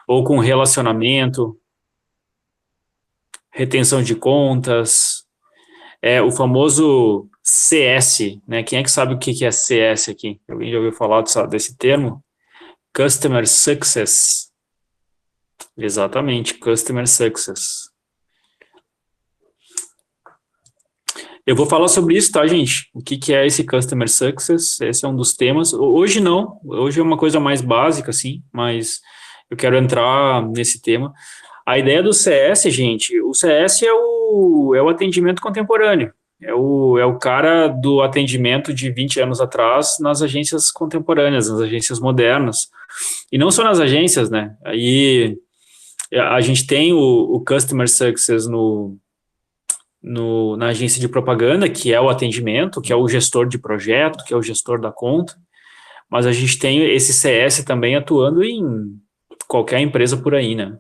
ou com relacionamento, retenção de contas, o famoso CS, né? Quem é que sabe o que é CS aqui? Alguém já ouviu falar desse termo? Customer Success. Exatamente, Customer Success. Eu vou falar sobre isso, tá, gente? O que é esse Customer Success? Esse é um dos temas. Hoje não, hoje é uma coisa mais básica, assim, mas eu quero entrar nesse tema. A ideia do CS, gente, o CS é o atendimento contemporâneo. É o cara do atendimento de 20 anos atrás nas agências contemporâneas, nas agências modernas. E não só nas agências, né? Aí a gente tem o Customer Success na agência de propaganda, que é o atendimento, que é o gestor de projeto, que é o gestor da conta, mas a gente tem esse CS também atuando em qualquer empresa por aí, né?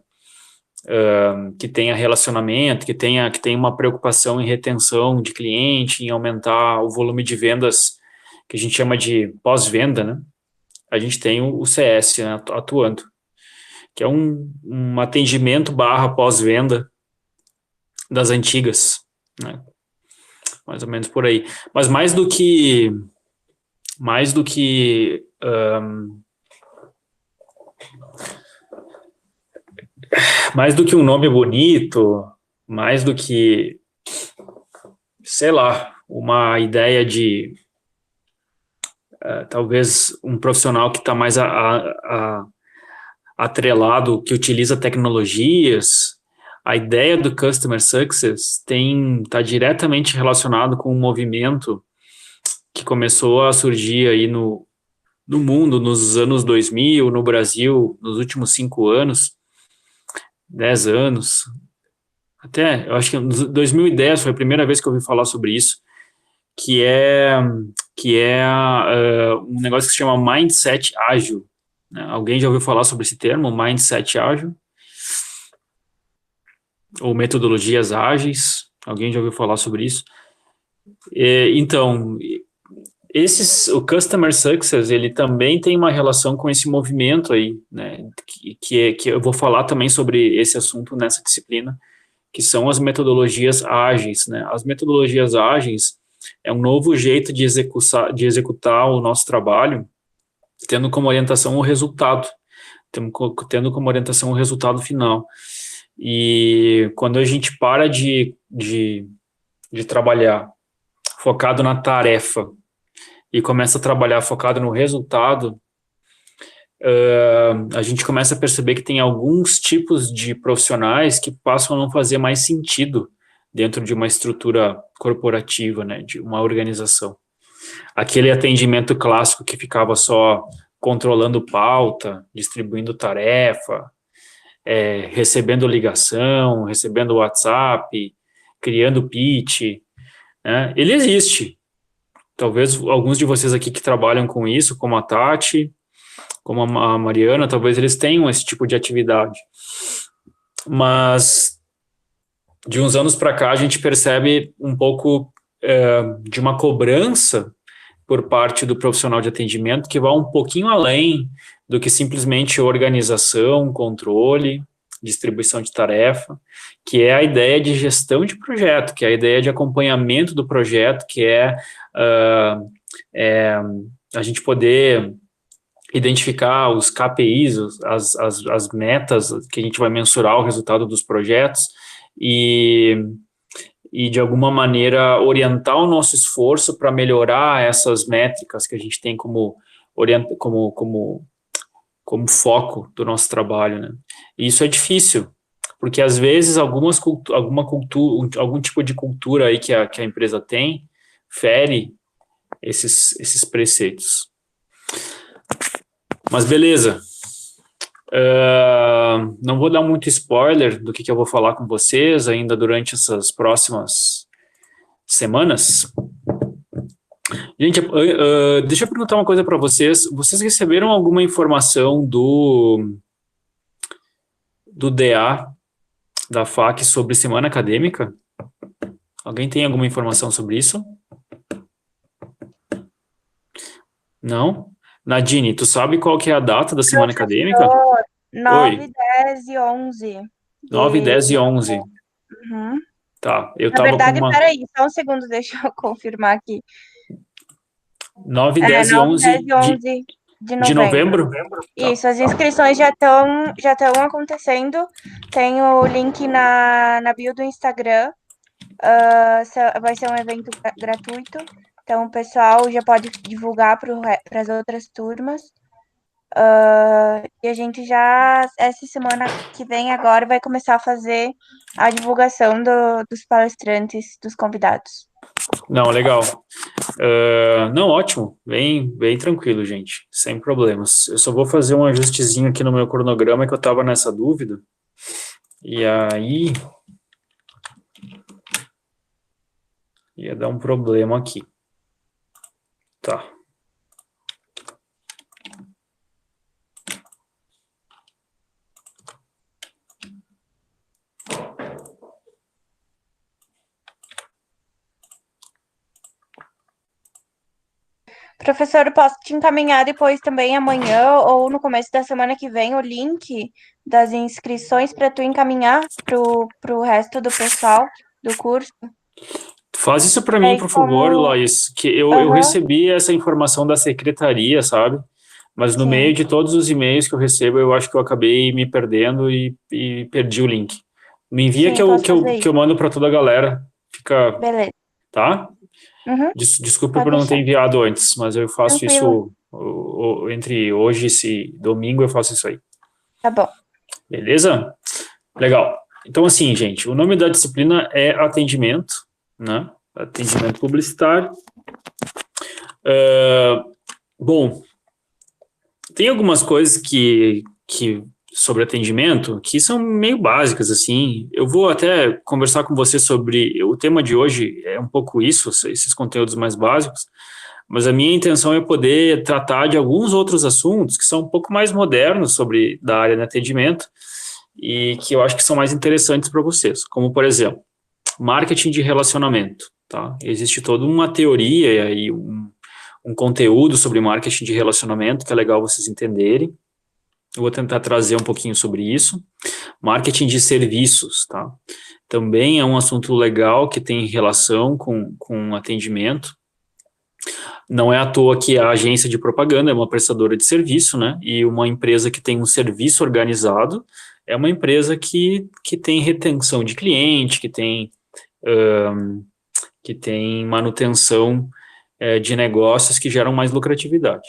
Que tenha relacionamento, que tenha uma preocupação em retenção de cliente, em aumentar o volume de vendas, que a gente chama de pós-venda, né? A gente tem o CS, né, atuando, que é um atendimento barra pós-venda das antigas, né? Mais ou menos por aí. Mas mais do que um nome bonito, mais do que, sei lá, uma ideia de talvez um profissional que está mais atrelado, que utiliza tecnologias, a ideia do Customer Success está diretamente relacionado com um movimento que começou a surgir aí no mundo nos anos 2000, no Brasil, nos últimos 5 anos, 10 anos, até, eu acho que em 2010 foi a primeira vez que eu ouvi falar sobre isso, que é, um negócio que se chama Mindset Ágil, né? Alguém já ouviu falar sobre esse termo, Mindset Ágil? Ou metodologias ágeis? Alguém já ouviu falar sobre isso? Então, o Customer Success, ele também tem uma relação com esse movimento aí, né? Que eu vou falar também sobre esse assunto nessa disciplina, que são as metodologias ágeis, né? As metodologias ágeis é um novo jeito de executar o nosso trabalho, tendo como orientação o resultado, tendo como orientação o resultado final. E quando a gente para de trabalhar focado na tarefa e começa a trabalhar focado no resultado, a gente começa a perceber que tem alguns tipos de profissionais que passam a não fazer mais sentido dentro de uma estrutura corporativa, né, de uma organização. Aquele atendimento clássico que ficava só controlando pauta, distribuindo tarefa, recebendo ligação, recebendo WhatsApp, criando pitch, né, ele existe. Talvez alguns de vocês aqui que trabalham com isso, como a Tati, como a Mariana, talvez eles tenham esse tipo de atividade. Mas de uns anos para cá a gente percebe um pouco de uma cobrança por parte do profissional de atendimento que vai um pouquinho além do que simplesmente organização, controle, distribuição de tarefa, que é a ideia de gestão de projeto, que é a ideia de acompanhamento do projeto, que a gente poder identificar os KPIs, as metas que a gente vai mensurar o resultado dos projetos e de alguma maneira orientar o nosso esforço para melhorar essas métricas que a gente tem como foco do nosso trabalho, né? E isso é difícil, porque às vezes algum tipo de cultura aí que a empresa tem fere esses preceitos. Mas beleza. Não vou dar muito spoiler do que eu vou falar com vocês ainda durante essas próximas semanas. Gente, deixa eu perguntar uma coisa para vocês. Vocês receberam alguma informação do DA, da FAC, sobre semana acadêmica? Alguém tem alguma informação sobre isso? Não? Nadine, tu sabe qual que é a data da semana acadêmica? Oi, 9, 10 e 11 9, de 10 e 11. Uhum. Tá, eu Na tava com verdade, uma peraí, só um segundo, deixa eu confirmar aqui. 9, É, 10 e 9, 10 11 e 11 de de novembro. novembro? Tá. Isso, as inscrições já estão acontecendo. Tem o link na bio do Instagram. Vai ser um evento gratuito. Então, o pessoal já pode divulgar para as outras turmas. E a gente já, essa semana que vem agora, vai começar a fazer a divulgação dos palestrantes, dos convidados. Não, legal. Não, ótimo. Bem, bem tranquilo, gente. Sem problemas. Eu só vou fazer um ajustezinho aqui no meu cronograma que eu tava nessa dúvida. E aí ia dar um problema aqui. Tá. Professor, eu posso te encaminhar depois também amanhã ou no começo da semana que vem o link das inscrições para tu encaminhar pro resto do pessoal do curso. Faz isso para mim, Aí por favor, como. Lois, que eu Aham, recebi essa informação da secretaria, sabe? Mas no meio sim. de todos os e-mails que eu recebo, eu acho que eu acabei me perdendo e perdi o link. Me envia que Sim, eu, posso que eu, fazer que isso. eu mando para toda a galera. Fica, Beleza. tá? Uhum, Desculpa pode por não ter deixar. enviado antes, mas eu faço Tranquilo. isso entre hoje e esse domingo, eu faço isso aí. Tá bom. Beleza? Legal. Então, assim, gente, o nome da disciplina é atendimento, né? Atendimento publicitário. Uh, bom, tem algumas coisas que sobre atendimento que são meio básicas, assim. Eu vou até conversar com você sobre o tema de hoje é um pouco isso, esses conteúdos mais básicos, mas a minha intenção é poder tratar de alguns outros assuntos que são um pouco mais modernos sobre da área de atendimento e que eu acho que são mais interessantes para vocês, como por exemplo, marketing de relacionamento, tá? Existe toda uma teoria e um conteúdo sobre marketing de relacionamento que é legal vocês entenderem. Eu vou tentar trazer um pouquinho sobre isso. Marketing de serviços, tá? Também é um assunto legal que tem relação com atendimento. Não é à toa que a agência de propaganda é uma prestadora de serviço, né? E uma empresa que tem um serviço organizado é uma empresa que tem retenção de cliente, que tem manutenção de negócios que geram mais lucratividade.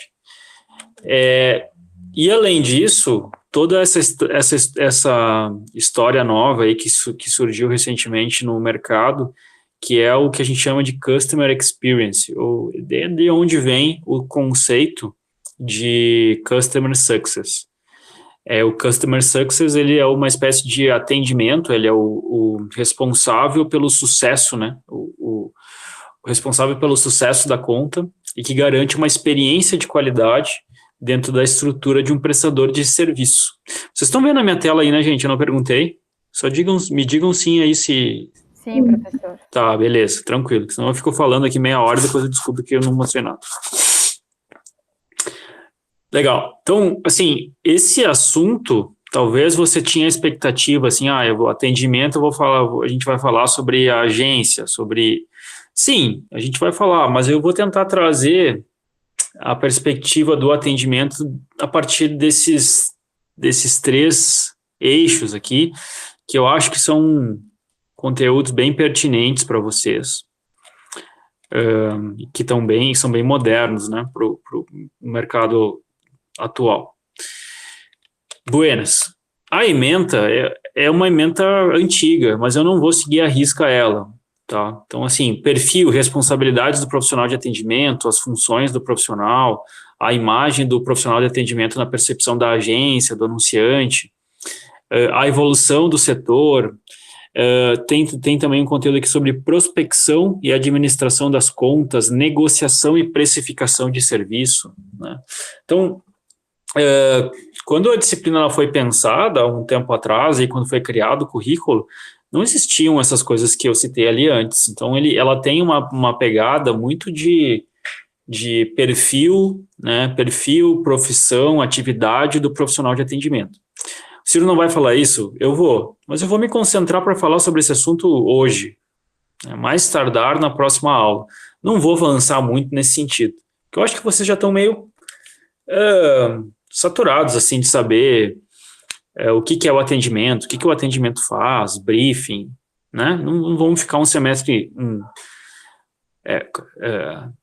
E além disso, toda essa história nova aí que surgiu recentemente no mercado, que é o que a gente chama de Customer Experience, ou de onde vem o conceito de Customer Success. O Customer Success, ele é uma espécie de atendimento, ele é o responsável pelo sucesso, né? O responsável pelo sucesso da conta e que garante uma experiência de qualidade dentro da estrutura de um prestador de serviço. Vocês estão vendo a minha tela aí, né, gente? Eu não perguntei. Só me digam sim aí se. Sim, professor. Tá, beleza, tranquilo. Senão eu fico falando aqui meia hora e depois eu descubro que eu não mostrei nada. Legal. Então, assim, esse assunto, talvez você tinha expectativa, assim, atendimento, eu vou falar, a gente vai falar sobre a agência, sobre. Sim, a gente vai falar, mas eu vou tentar trazer a perspectiva do atendimento a partir desses três eixos aqui, que eu acho que são conteúdos bem pertinentes para vocês, que são bem modernos, né, para o mercado atual. Buenas. A ementa é uma ementa antiga, mas eu não vou seguir a risca ela. Tá? Então, assim, perfil, responsabilidades do profissional de atendimento, as funções do profissional, a imagem do profissional de atendimento na percepção da agência, do anunciante, a evolução do setor. Tem também um conteúdo aqui sobre prospecção e administração das contas, negociação e precificação de serviço. Né? Então, quando a disciplina ela foi pensada há um tempo atrás, e quando foi criado o currículo, não existiam essas coisas que eu citei ali antes. Então, ela tem uma pegada muito de perfil, né, perfil, profissão, atividade do profissional de atendimento. O Ciro não vai falar isso? Eu vou, mas eu vou me concentrar para falar sobre esse assunto hoje, né, mais tardar na próxima aula. Não vou avançar muito nesse sentido, porque eu acho que vocês já estão meio saturados, assim, de saber o que é o atendimento, o que o atendimento faz, briefing, né? Não vamos ficar um semestre,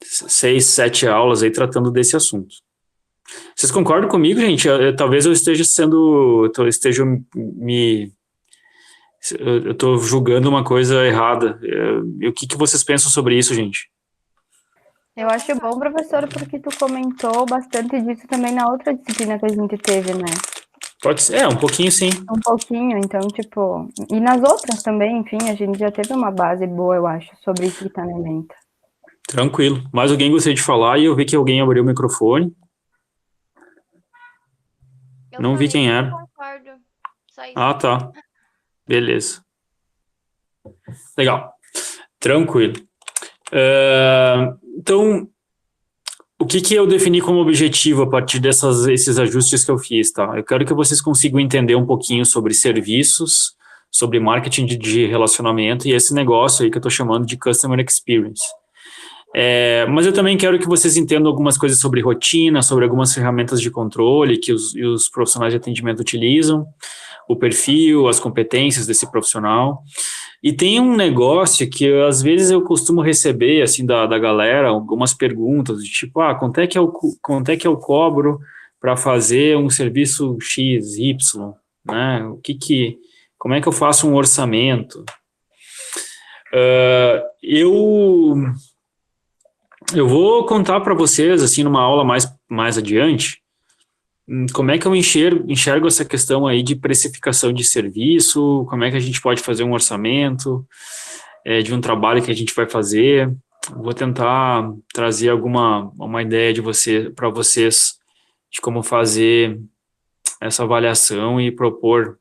6, 7 aulas aí tratando desse assunto. Vocês concordam comigo, gente? Talvez eu esteja eu estou julgando uma coisa errada. O que vocês pensam sobre isso, gente? Eu acho bom, professor, porque tu comentou bastante disso também na outra disciplina que a gente teve, né? Pode ser, um pouquinho sim. Um pouquinho, então, tipo... E nas outras também, enfim, a gente já teve uma base boa, eu acho, sobre esse treinamento. Tranquilo. Mais alguém gostaria de falar e eu vi que alguém abriu o microfone. Não vi quem era. Concordo. Só isso. Ah, tá. Beleza. Legal. Tranquilo. Então, o que eu defini como objetivo a partir desses ajustes que eu fiz, tá? Eu quero que vocês consigam entender um pouquinho sobre serviços, sobre marketing de relacionamento e esse negócio aí que eu estou chamando de Customer Experience. Mas eu também quero que vocês entendam algumas coisas sobre rotina, sobre algumas ferramentas de controle que os profissionais de atendimento utilizam, o perfil, as competências desse profissional. E tem um negócio que às vezes eu costumo receber assim da galera, algumas perguntas, de tipo, quanto é que eu cobro para fazer um serviço X, Y, né? Como é que eu faço um orçamento? Eu vou contar para vocês, assim, numa aula mais adiante, como é que eu enxergo essa questão aí de precificação de serviço, como é que a gente pode fazer um orçamento de um trabalho que a gente vai fazer. Vou tentar trazer uma ideia para vocês de como fazer essa avaliação e propor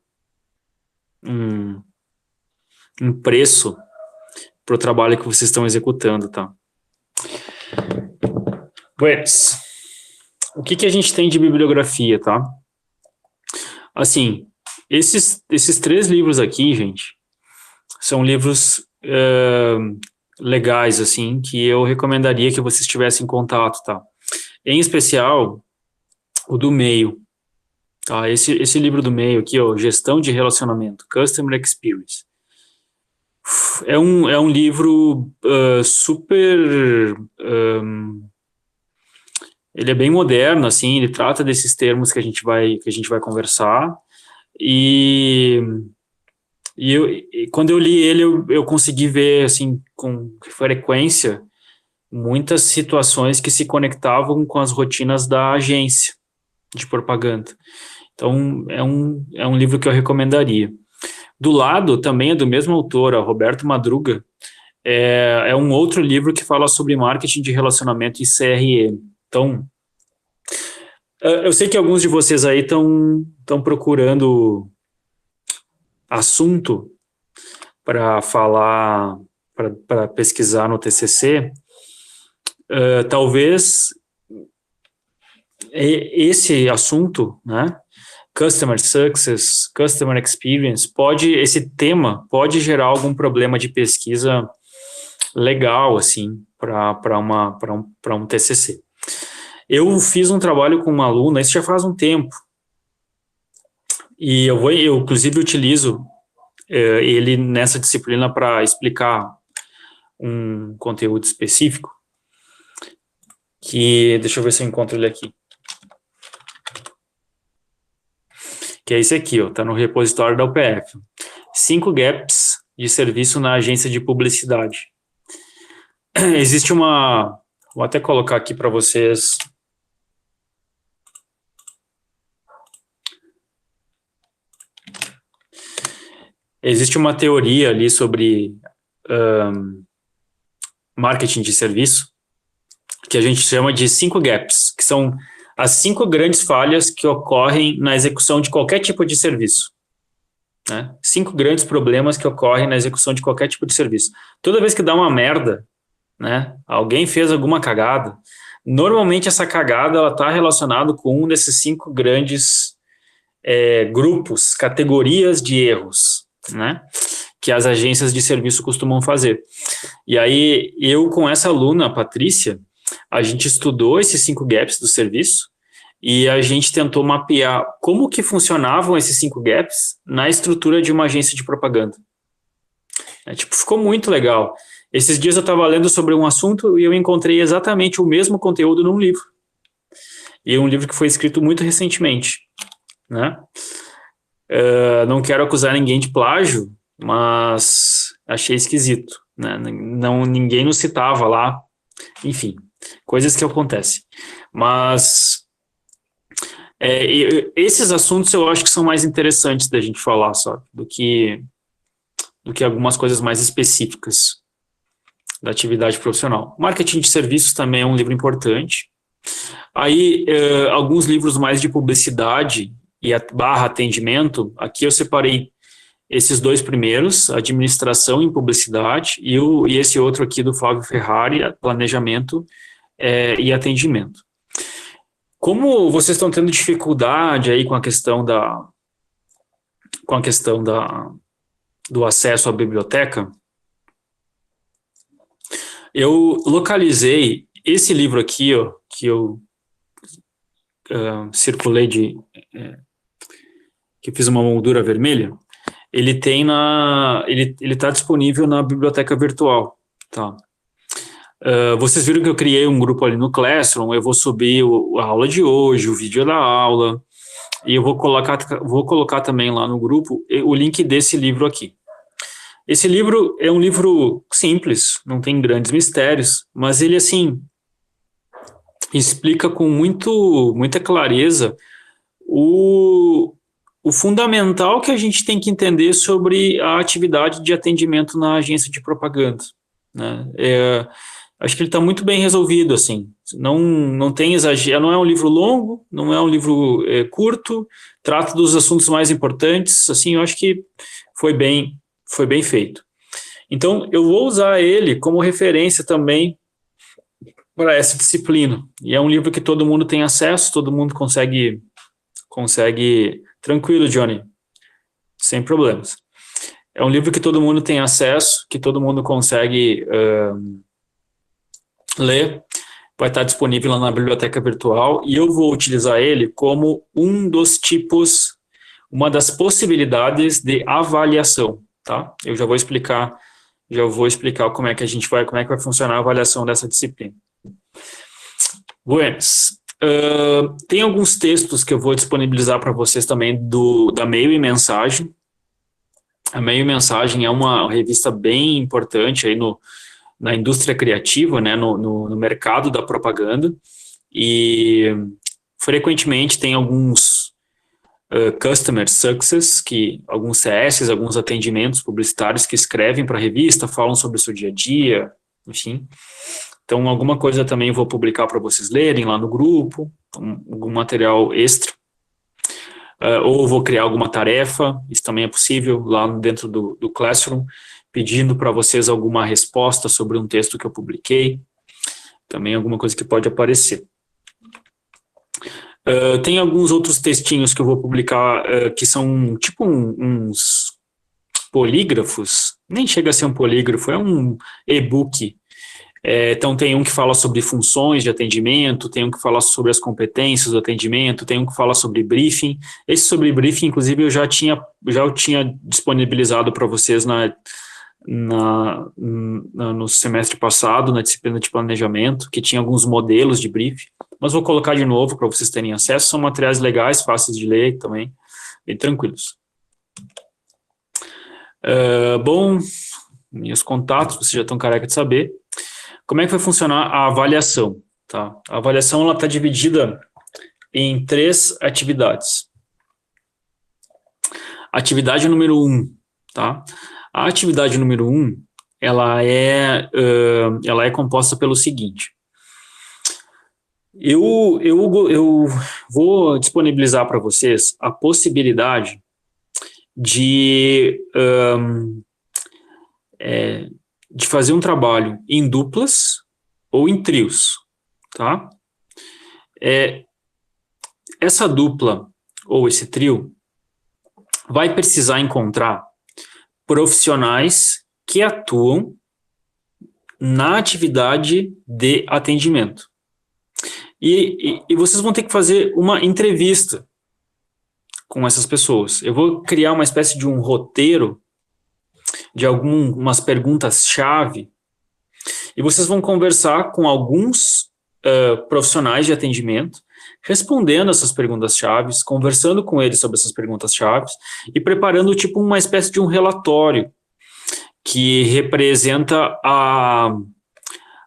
um preço para o trabalho que vocês estão executando, tá? Pues, o que a gente tem de bibliografia, tá? Assim, esses 3 livros aqui, gente, são livros legais, assim, que eu recomendaria que vocês tivessem contato, tá? Em especial, o do meio, tá? Esse livro do meio aqui, ó, Gestão de Relacionamento, Customer Experience. É um livro super... ele é bem moderno, assim, ele trata desses termos que a gente vai conversar, e quando eu li ele, eu consegui ver, assim, com frequência, muitas situações que se conectavam com as rotinas da agência de propaganda. Então, é um livro que eu recomendaria. Do lado, também é do mesmo autor, Roberto Madruga, é um outro livro que fala sobre marketing de relacionamento e CRM. Então, eu sei que alguns de vocês aí estão procurando assunto para falar, para pesquisar no TCC. Talvez esse assunto, né, Customer Success, Customer Experience, esse tema pode gerar algum problema de pesquisa legal, assim, para um TCC. Eu fiz um trabalho com uma aluna, isso já faz um tempo, e eu inclusive utilizo ele nessa disciplina para explicar um conteúdo específico, deixa eu ver se eu encontro ele aqui, que é esse aqui, ó, tá no repositório da UPF. 5 gaps de serviço na agência de publicidade. Existe vou até colocar aqui para vocês. Existe uma teoria ali sobre marketing de serviço, que a gente chama de 5 gaps, que são as 5 grandes falhas que ocorrem na execução de qualquer tipo de serviço. Né? 5 grandes problemas que ocorrem na execução de qualquer tipo de serviço. Toda vez que dá uma merda, né, alguém fez alguma cagada, Normalmente essa cagada ela está relacionada com um desses 5 grandes grupos, categorias de erros, né? Que as agências de serviço costumam fazer. E aí, eu com essa aluna, a Patrícia, a gente estudou esses 5 gaps do serviço e a gente tentou mapear como que funcionavam esses 5 gaps na estrutura de uma agência de propaganda. Ficou muito legal. Esses dias eu estava lendo sobre um assunto e eu encontrei exatamente o mesmo conteúdo num livro. E é um livro que foi escrito muito recentemente, né? Não quero acusar ninguém de plágio, mas achei esquisito, né? Ninguém nos citava lá, enfim, coisas que acontecem. Mas esses assuntos eu acho que são mais interessantes da gente falar, sabe? Do que algumas coisas mais específicas da atividade profissional. Marketing de serviços também é um livro importante. Aí, alguns livros mais de publicidade e / atendimento, aqui eu separei esses 2 primeiros, Administração em Publicidade, e esse outro aqui do Flávio Ferrari, Planejamento e Atendimento. Como vocês estão tendo dificuldade aí com a questão do acesso à biblioteca, eu localizei esse livro aqui, ó, que eu circulei que fiz uma moldura vermelha. Ele está disponível na biblioteca virtual, tá? Vocês viram que eu criei um grupo ali no Classroom, eu vou subir a aula de hoje, o vídeo da aula, e eu vou colocar também lá no grupo o link desse livro aqui. Esse livro é um livro simples, não tem grandes mistérios, mas ele, assim, explica com muita clareza o fundamental que a gente tem que entender sobre a atividade de atendimento na agência de propaganda, né? Acho que ele está muito bem resolvido, assim, não tem exagero, não é um livro longo, não é um livro curto, trata dos assuntos mais importantes, assim, eu acho que foi bem feito. Então, eu vou usar ele como referência também para essa disciplina, e é um livro que todo mundo tem acesso, todo mundo consegue tranquilo, Johnny, sem problemas. É um livro que todo mundo tem acesso, que todo mundo consegue ler, vai estar disponível lá na biblioteca virtual, e eu vou utilizar ele como um dos tipos, uma das possibilidades de avaliação, tá? Eu já vou explicar como é que vai funcionar a avaliação dessa disciplina. Buenas. Tem alguns textos que eu vou disponibilizar para vocês também da Meio e Mensagem. A Meio e Mensagem é uma revista bem importante aí na indústria criativa, né, no mercado da propaganda, e frequentemente tem alguns Customer Success, alguns CS, alguns atendimentos publicitários que escrevem para a revista, falam sobre o seu dia a dia, enfim. Então, alguma coisa também vou publicar para vocês lerem lá no grupo, algum material extra. Ou vou criar alguma tarefa, isso também é possível, lá dentro do Classroom, pedindo para vocês alguma resposta sobre um texto que eu publiquei. Também alguma coisa que pode aparecer. Tem alguns outros textinhos que eu vou publicar que são tipo uns polígrafos, nem chega a ser um polígrafo, é um e-book. Então tem um que fala sobre funções de atendimento, tem um que fala sobre as competências do atendimento, tem um que fala sobre briefing. Esse sobre briefing, inclusive, eu já tinha disponibilizado para vocês no semestre passado, na disciplina de planejamento, que tinha alguns modelos de briefing, mas vou colocar de novo para vocês terem acesso. São materiais legais, fáceis de ler também, bem tranquilos. Bom, meus contatos, vocês já estão careca de saber. Como é que vai funcionar a avaliação? Tá? A avaliação está dividida em 3 atividades. Atividade número 1, tá? A atividade número 1, ela é composta pelo seguinte. Eu vou disponibilizar para vocês a possibilidade de fazer um trabalho em duplas ou em trios, tá? Essa dupla, ou esse trio, vai precisar encontrar profissionais que atuam na atividade de atendimento. E vocês vão ter que fazer uma entrevista com essas pessoas. Eu vou criar uma espécie de um roteiro de algumas perguntas-chave e vocês vão conversar com alguns profissionais de atendimento, respondendo essas perguntas-chave, conversando com eles sobre essas perguntas-chave e preparando tipo uma espécie de um relatório que representa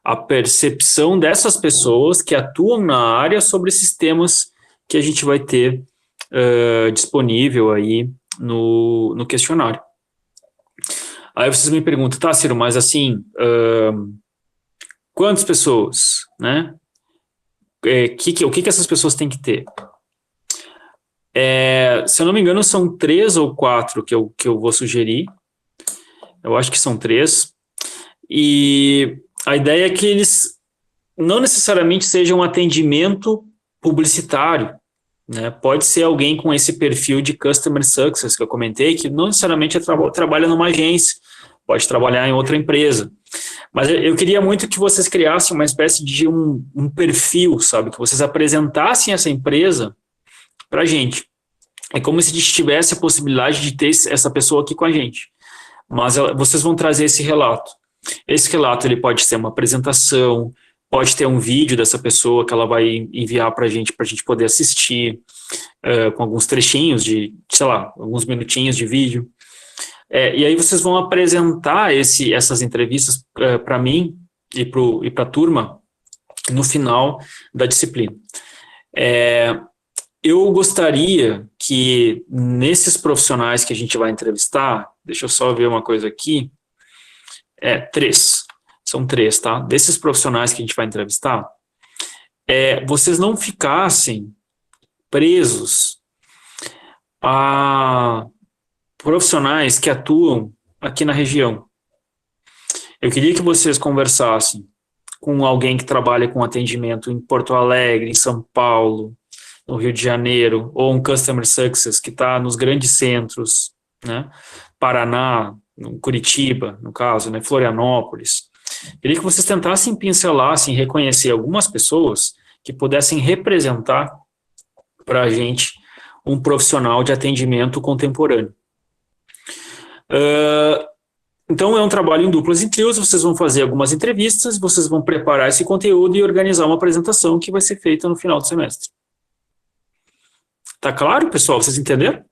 a percepção dessas pessoas que atuam na área sobre esses temas que a gente vai ter disponível aí no questionário. Aí vocês me perguntam, tá, Ciro, mas assim, quantas pessoas, né? O que essas pessoas têm que ter? Se eu não me engano, são 3 ou 4 que eu vou sugerir. Eu acho que são 3. E a ideia é que eles não necessariamente sejam um atendimento publicitário, né? Pode ser alguém com esse perfil de Customer Success que eu comentei, que não necessariamente trabalha numa agência, pode trabalhar em outra empresa. Mas eu queria muito que vocês criassem uma espécie de um perfil, sabe? Que vocês apresentassem essa empresa para a gente. É como se a gente tivesse a possibilidade de ter essa pessoa aqui com a gente. Mas vocês vão trazer esse relato. Esse relato ele pode ser uma apresentação, pode ter um vídeo dessa pessoa que ela vai enviar para a gente poder assistir, com alguns trechinhos de, sei lá, alguns minutinhos de vídeo. E aí vocês vão apresentar essas entrevistas para mim e para a turma no final da disciplina. Eu gostaria que nesses profissionais que a gente vai entrevistar, deixa eu só ver uma coisa aqui, 3, são 3, tá? Desses profissionais que a gente vai entrevistar, vocês não ficassem presos a profissionais que atuam aqui na região. Eu queria que vocês conversassem com alguém que trabalha com atendimento em Porto Alegre, em São Paulo, no Rio de Janeiro, ou um Customer Success que está nos grandes centros, né? Paraná, Curitiba, no caso, né? Florianópolis. Eu queria que vocês tentassem pincelar, assim, reconhecer algumas pessoas que pudessem representar para a gente um profissional de atendimento contemporâneo. Então é um trabalho em duplas e trios, vocês vão fazer algumas entrevistas, vocês vão preparar esse conteúdo e organizar uma apresentação que vai ser feita no final do semestre. Tá claro, pessoal? Vocês entenderam?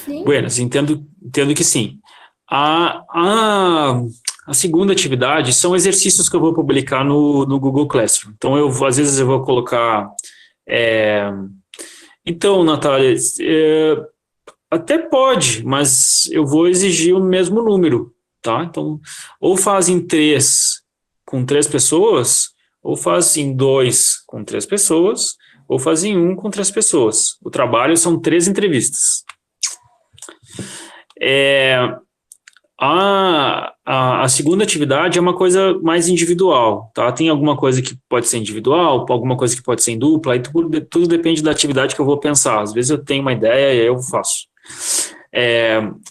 Sim. Buenas, entendo que sim. A segunda atividade são exercícios que eu vou publicar no Google Classroom. Então, às vezes eu vou colocar... Então, Natália, até pode, mas eu vou exigir o mesmo número, tá? Então, ou fazem 3 com 3 pessoas, ou fazem 2 com 3 pessoas, ou fazem 1 com 3 pessoas. O trabalho são 3 entrevistas. A segunda atividade é uma coisa mais individual, tá? Tem alguma coisa que pode ser individual, alguma coisa que pode ser em dupla, aí tudo depende da atividade que eu vou pensar. Às vezes eu tenho uma ideia e aí eu faço.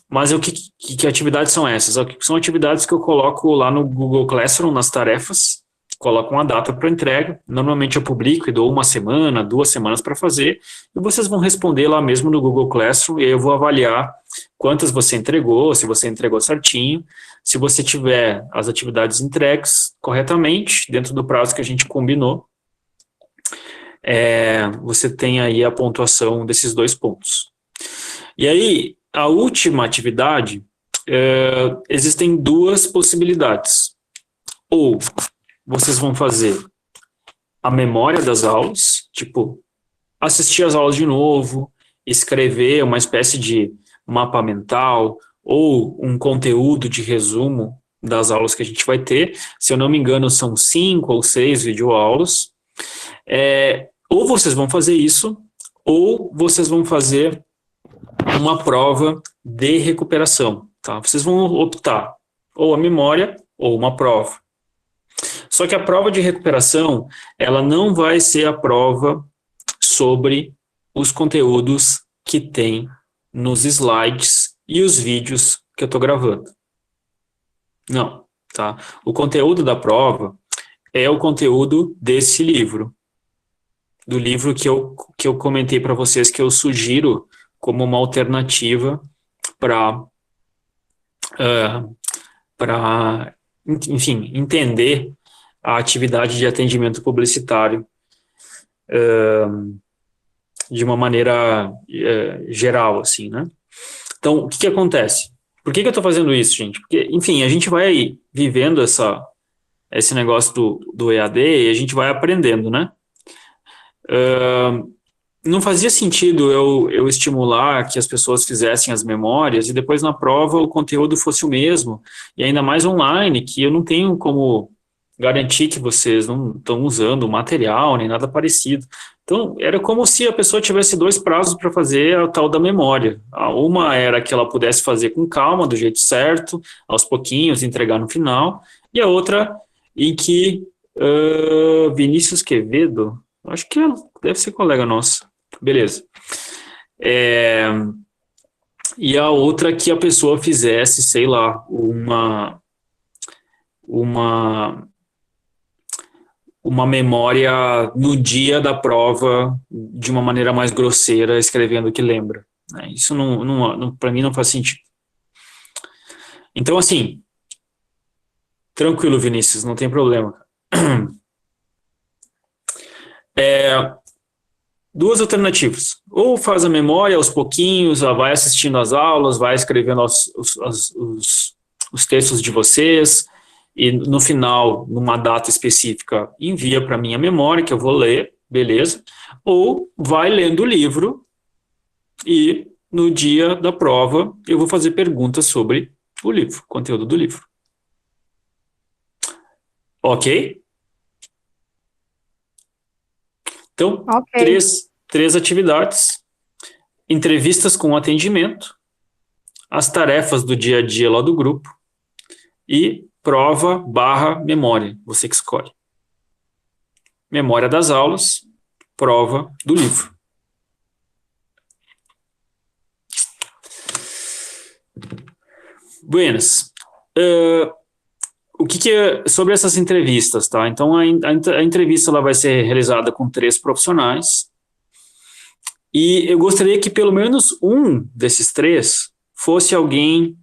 Mas que atividades são essas? São atividades que eu coloco lá no Google Classroom, nas tarefas, coloco uma data para entrega, normalmente eu publico e dou 1 semana, 2 semanas para fazer, e vocês vão responder lá mesmo no Google Classroom, e aí eu vou avaliar quantas você entregou, se você entregou certinho, se você tiver as atividades entregues corretamente, dentro do prazo que a gente combinou, você tem aí a pontuação desses 2 pontos. E aí, a última atividade, existem 2 possibilidades. Ou vocês vão fazer a memória das aulas, tipo, assistir as aulas de novo, escrever uma espécie de mapa mental, ou um conteúdo de resumo das aulas que a gente vai ter. Se eu não me engano, são 5 ou 6 videoaulas. Ou vocês vão fazer isso, ou vocês vão fazer uma prova de recuperação, tá? Vocês vão optar. ou a memória ou uma prova. Só que a prova de recuperação, ela não vai ser a prova sobre os conteúdos que tem nos slides e os vídeos que eu estou gravando. Não, tá? O conteúdo da prova é o conteúdo desse livro, do livro que eu comentei para vocês, que eu sugiro como uma alternativa para, enfim, entender a atividade de atendimento publicitário de uma maneira geral, assim, né? Então, o que acontece? Por que eu estou fazendo isso, gente? Porque, enfim, a gente vai vivendo esse negócio do EAD e a gente vai aprendendo, né? Não fazia sentido eu estimular que as pessoas fizessem as memórias e depois na prova o conteúdo fosse o mesmo, e ainda mais online, que eu não tenho como garantir que vocês não estão usando o material, nem nada parecido. Então, era como se a pessoa tivesse 2 prazos para fazer a tal da memória. Uma era que ela pudesse fazer com calma, do jeito certo, aos pouquinhos, entregar no final, e a outra em que Vinícius Quevedo, acho que deve ser colega nosso, beleza. E a outra que a pessoa fizesse, sei lá, uma memória no dia da prova de uma maneira mais grosseira, escrevendo o que lembra, né? Isso para mim não faz sentido. Então, assim, tranquilo, Vinícius, não tem problema. 2 alternativas. Ou faz a memória aos pouquinhos, vai assistindo às aulas, vai escrevendo os textos de vocês, e no final, numa data específica, envia para mim a memória, que eu vou ler, beleza? Ou vai lendo o livro e no dia da prova eu vou fazer perguntas sobre o livro, conteúdo do livro. Ok? Então, Ok. três atividades: entrevistas com atendimento, as tarefas do dia a dia lá do grupo e prova/memória, você que escolhe. Memória das aulas, prova do livro. Buenas. O que é sobre essas entrevistas, tá? Então, a entrevista ela vai ser realizada com 3 profissionais e eu gostaria que pelo menos um desses 3 fosse alguém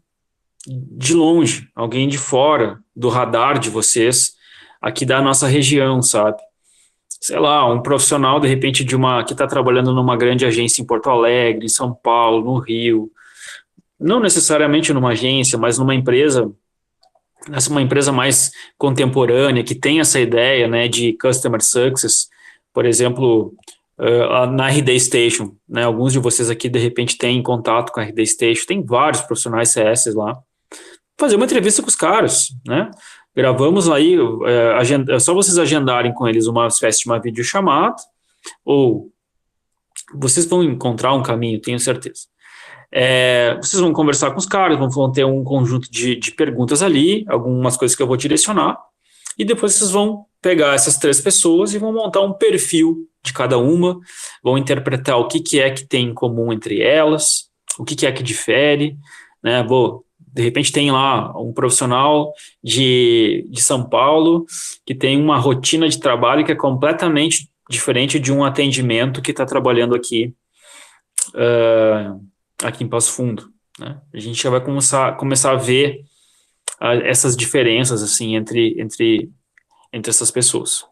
de longe, alguém de fora do radar de vocês, aqui da nossa região, sabe? Sei lá, um profissional, de repente, que está trabalhando numa grande agência em Porto Alegre, em São Paulo, no Rio. Não necessariamente numa agência, mas numa empresa, uma empresa mais contemporânea, que tem essa ideia, né, de Customer Success, por exemplo, na RD Station, né? Alguns de vocês aqui, de repente, têm contato com a RD Station, tem vários profissionais CS lá. Fazer uma entrevista com os caras, né? Gravamos aí, é só vocês agendarem com eles uma espécie de uma videochamada, ou vocês vão encontrar um caminho, tenho certeza. Vocês vão conversar com os caras, vão ter um conjunto de perguntas ali, algumas coisas que eu vou direcionar, e depois vocês vão pegar essas 3 pessoas e vão montar um perfil de cada uma, vão interpretar o que é que tem em comum entre elas, o que é que difere, né? De repente tem lá um profissional de São Paulo que tem uma rotina de trabalho que é completamente diferente de um atendimento que está trabalhando aqui em Passo Fundo, né? A gente já vai começar a ver essas diferenças assim entre essas pessoas.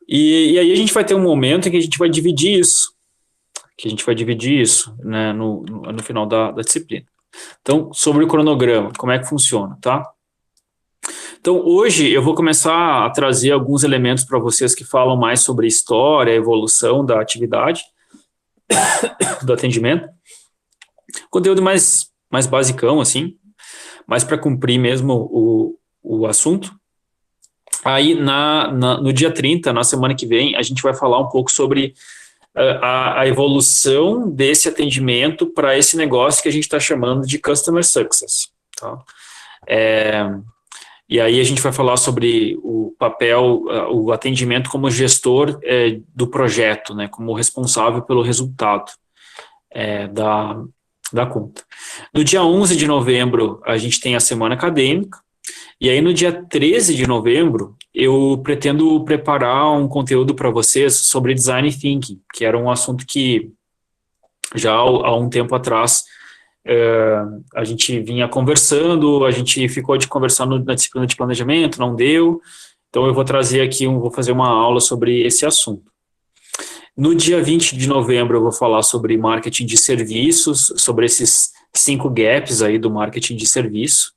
E aí a gente vai ter um momento em que a gente vai dividir isso, né, no final da disciplina. Então, sobre o cronograma, como é que funciona, tá? Então, hoje eu vou começar a trazer alguns elementos para vocês que falam mais sobre história, evolução da atividade, do atendimento. Conteúdo mais basicão, assim, mais para cumprir mesmo o assunto. Aí, no dia 30, na semana que vem, a gente vai falar um pouco sobre a evolução desse atendimento para esse negócio que a gente está chamando de Customer Success, tá? E aí a gente vai falar sobre o papel, o atendimento como gestor do projeto, né? Como responsável pelo resultado da conta. No dia 11 de novembro, a gente tem a semana acadêmica, e aí no dia 13 de novembro, eu pretendo preparar um conteúdo para vocês sobre Design Thinking, que era um assunto que já há um tempo atrás a gente vinha conversando, a gente ficou de conversar na disciplina de planejamento, não deu, então eu vou trazer aqui, vou fazer uma aula sobre esse assunto. No dia 20 de novembro, eu vou falar sobre marketing de serviços, sobre esses 5 gaps aí do marketing de serviço,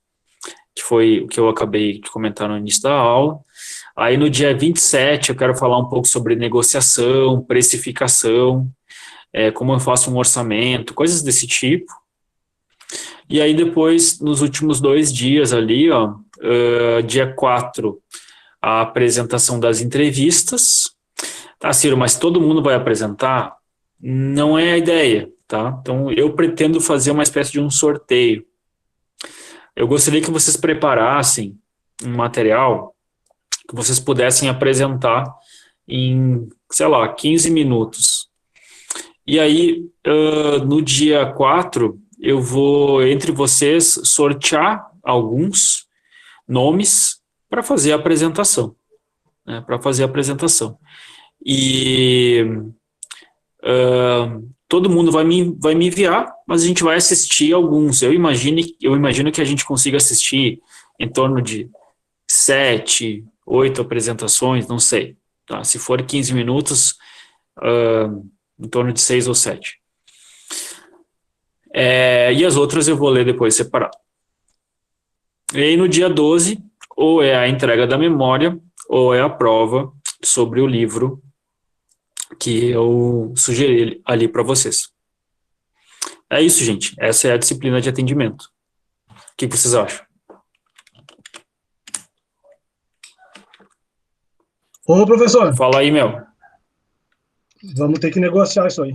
que foi o que eu acabei de comentar no início da aula. Aí no dia 27, eu quero falar um pouco sobre negociação, precificação, como eu faço um orçamento, coisas desse tipo. E aí depois, nos últimos 2 dias ali, dia 4, a apresentação das entrevistas. Tá, Ciro, mas todo mundo vai apresentar? Não é a ideia, tá? Então, eu pretendo fazer uma espécie de um sorteio. Eu gostaria que vocês preparassem um material que vocês pudessem apresentar em, sei lá, 15 minutos. E aí, no dia 4, eu vou, entre vocês, sortear alguns nomes para fazer a apresentação. Né, para fazer a apresentação. E todo mundo vai me enviar, mas a gente vai assistir alguns. Eu imagino que a gente consiga assistir em torno de 7, 8 apresentações, não sei. Tá? Se for 15 minutos, em torno de 6 ou 7. E as outras eu vou ler depois separado. E aí no dia 12, ou é a entrega da memória, ou é a prova sobre o livro que eu sugeri ali para vocês. É isso, gente. Essa é a disciplina de atendimento. O que vocês acham? Ô, professor. Fala aí, meu. Vamos ter que negociar isso aí.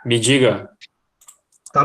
Me diga.